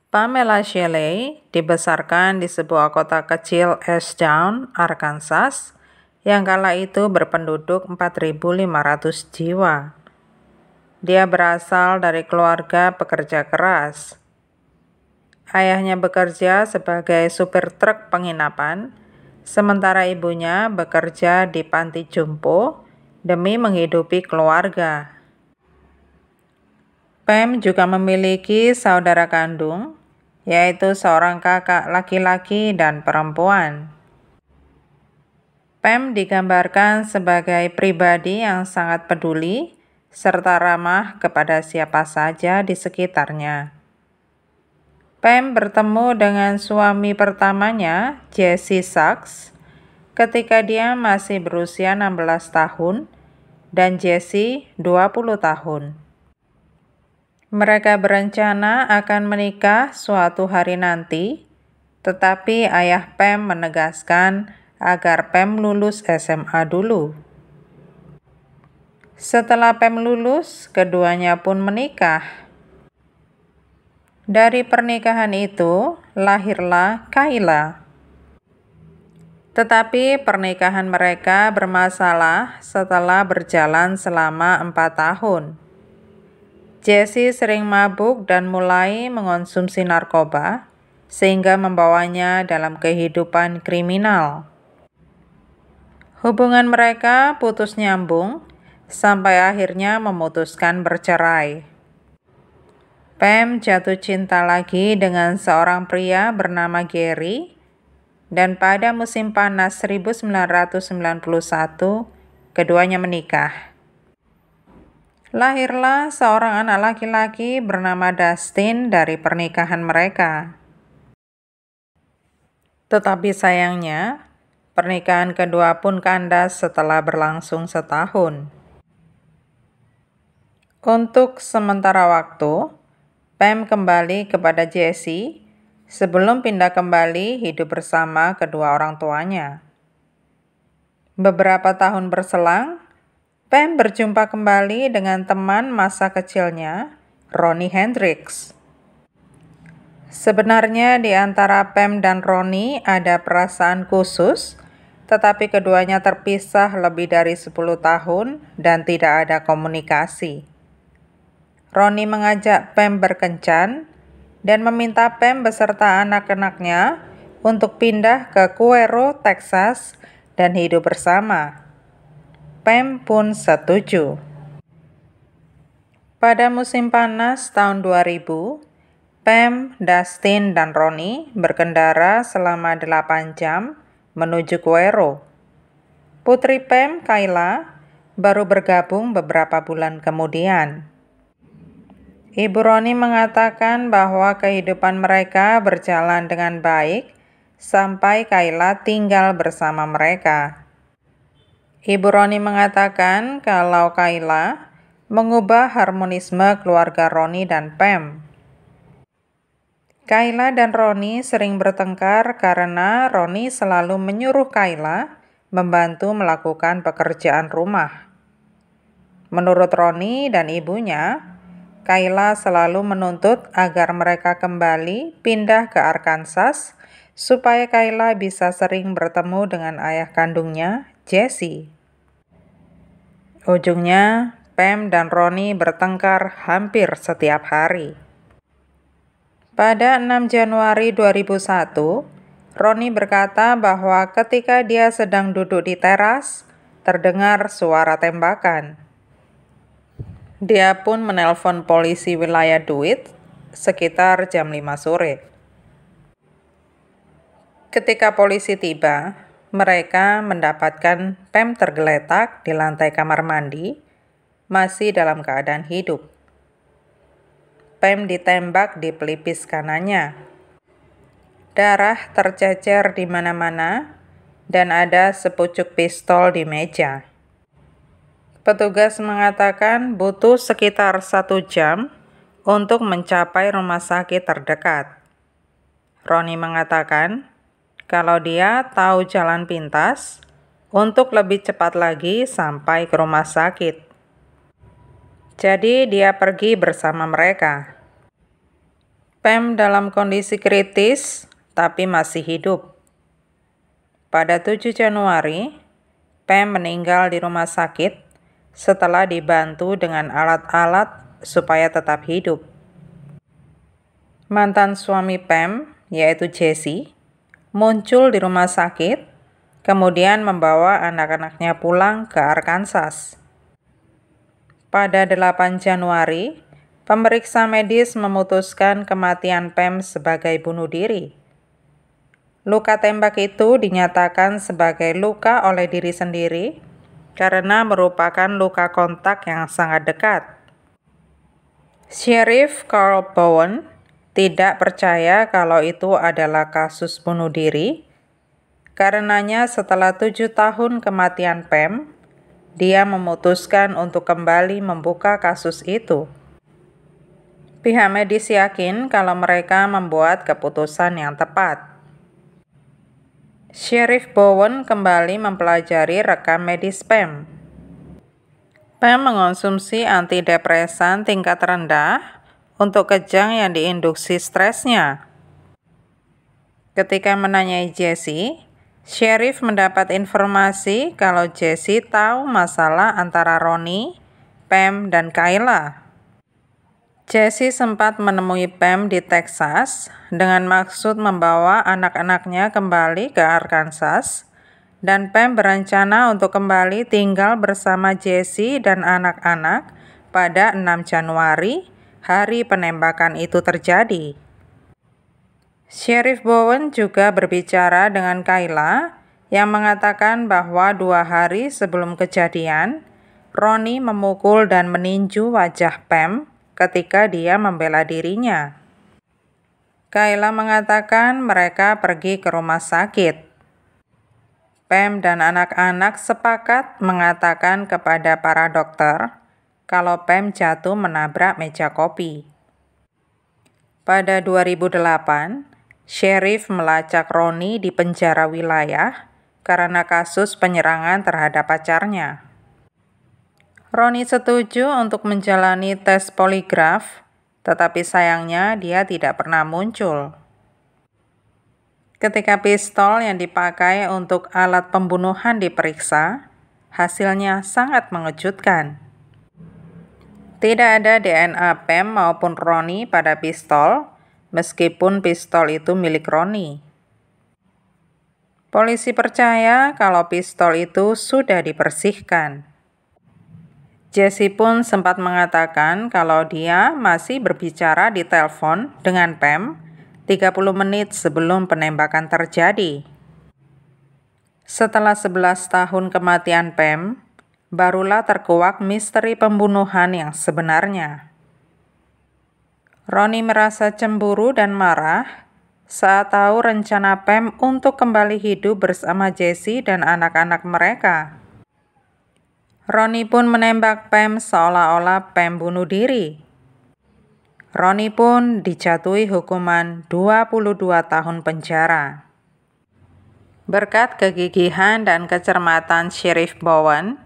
Pamela Shelley dibesarkan di sebuah kota kecil Ashdown, Arkansas, yang kala itu berpenduduk 4.500 jiwa. Dia berasal dari keluarga pekerja keras. Ayahnya bekerja sebagai supir truk penginapan, sementara ibunya bekerja di panti jompo demi menghidupi keluarga. Pam juga memiliki saudara kandung, yaitu seorang kakak laki-laki dan perempuan. Pam digambarkan sebagai pribadi yang sangat peduli serta ramah kepada siapa saja di sekitarnya. Pam bertemu dengan suami pertamanya, Jesse Sachs, ketika dia masih berusia 16 tahun dan Jesse 20 tahun. Mereka berencana akan menikah suatu hari nanti, tetapi ayah Pam menegaskan agar Pam lulus SMA dulu. Setelah Pam lulus, keduanya pun menikah. Dari pernikahan itu, lahirlah Kayla. Tetapi pernikahan mereka bermasalah setelah berjalan selama 4 tahun. Jesse sering mabuk dan mulai mengonsumsi narkoba, sehingga membawanya dalam kehidupan kriminal. Hubungan mereka putus nyambung, sampai akhirnya memutuskan bercerai. Pam jatuh cinta lagi dengan seorang pria bernama Gary, dan pada musim panas 1991, keduanya menikah. Lahirlah seorang anak laki-laki bernama Dustin dari pernikahan mereka. Tetapi sayangnya, pernikahan kedua pun kandas setelah berlangsung setahun. Untuk sementara waktu, Pam kembali kepada Jesse sebelum pindah kembali hidup bersama kedua orang tuanya. Beberapa tahun berselang, Pam berjumpa kembali dengan teman masa kecilnya, Ronnie Hendricks. Sebenarnya di antara Pam dan Ronnie ada perasaan khusus, tetapi keduanya terpisah lebih dari 10 tahun dan tidak ada komunikasi. Ronnie mengajak Pam berkencan dan meminta Pam beserta anak-anaknya untuk pindah ke Cuero, Texas dan hidup bersama. Pam pun setuju. Pada musim panas tahun 2000, Pam, Dustin, dan Ronnie berkendara selama 8 jam menuju Cuero. Putri Pam, Kayla, baru bergabung beberapa bulan kemudian. Ibu Ronnie mengatakan bahwa kehidupan mereka berjalan dengan baik sampai Kayla tinggal bersama mereka. Ibu Ronnie mengatakan kalau Kayla mengubah harmonisme keluarga Ronnie dan Pam. Kayla dan Ronnie sering bertengkar karena Ronnie selalu menyuruh Kayla membantu melakukan pekerjaan rumah. Menurut Ronnie dan ibunya, Kayla selalu menuntut agar mereka kembali pindah ke Arkansas supaya Kayla bisa sering bertemu dengan ayah kandungnya, Jesse. Ujungnya, Pam dan Ronnie bertengkar hampir setiap hari. Pada 6 Januari 2001, Ronnie berkata bahwa ketika dia sedang duduk di teras, terdengar suara tembakan. Dia pun menelpon polisi wilayah DeWitt sekitar jam 5 sore. Ketika polisi tiba, mereka mendapatkan Pam tergeletak di lantai kamar mandi, masih dalam keadaan hidup. Pam ditembak di pelipis kanannya. Darah tercecer di mana-mana dan ada sepucuk pistol di meja. Petugas mengatakan butuh sekitar 1 jam untuk mencapai rumah sakit terdekat. Ronnie mengatakan kalau dia tahu jalan pintas untuk lebih cepat lagi sampai ke rumah sakit. Jadi dia pergi bersama mereka. Pam dalam kondisi kritis tapi masih hidup. Pada 7 Januari, Pam meninggal di rumah sakit setelah dibantu dengan alat-alat supaya tetap hidup. Mantan suami Pam, yaitu Jesse, muncul di rumah sakit, kemudian membawa anak-anaknya pulang ke Arkansas. Pada 8 Januari, pemeriksa medis memutuskan kematian Pam sebagai bunuh diri. Luka tembak itu dinyatakan sebagai luka oleh diri sendiri karena merupakan luka kontak yang sangat dekat. Sheriff Carl Bowen tidak percaya kalau itu adalah kasus bunuh diri. Karenanya setelah 7 tahun kematian Pam, dia memutuskan untuk kembali membuka kasus itu. Pihak medis yakin kalau mereka membuat keputusan yang tepat. Sheriff Bowen kembali mempelajari rekam medis Pam. Pam mengonsumsi antidepresan tingkat rendah untuk kejang yang diinduksi stresnya. Ketika menanyai Jesse, Sheriff mendapat informasi kalau Jesse tahu masalah antara Ronnie, Pam, dan Kayla. Jesse sempat menemui Pam di Texas dengan maksud membawa anak-anaknya kembali ke Arkansas, dan Pam berencana untuk kembali tinggal bersama Jesse dan anak-anak pada 6 Januari, hari penembakan itu terjadi. Sheriff Bowen juga berbicara dengan Kayla yang mengatakan bahwa 2 hari sebelum kejadian, Ronnie memukul dan meninju wajah Pam ketika dia membela dirinya. Kayla mengatakan mereka pergi ke rumah sakit. Pam dan anak-anak sepakat mengatakan kepada para dokter kalau Pam jatuh menabrak meja kopi. Pada 2008, Sheriff melacak Ronnie di penjara wilayah karena kasus penyerangan terhadap pacarnya. Ronnie setuju untuk menjalani tes poligraf, tetapi sayangnya dia tidak pernah muncul. Ketika pistol yang dipakai untuk alat pembunuhan diperiksa, hasilnya sangat mengejutkan. Tidak ada DNA Pam maupun Ronnie pada pistol, meskipun pistol itu milik Ronnie. Polisi percaya kalau pistol itu sudah dibersihkan. Jesse pun sempat mengatakan kalau dia masih berbicara di telepon dengan Pam 30 menit sebelum penembakan terjadi. Setelah 11 tahun kematian Pam, barulah terkuak misteri pembunuhan yang sebenarnya. Ronnie merasa cemburu dan marah saat tahu rencana Pam untuk kembali hidup bersama Jesse dan anak-anak mereka. Ronnie pun menembak Pam seolah-olah Pam bunuh diri. Ronnie pun dijatuhi hukuman 22 tahun penjara. Berkat kegigihan dan kecermatan Sheriff Bowen,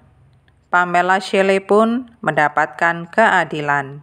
Pamela Shelley pun mendapatkan keadilan.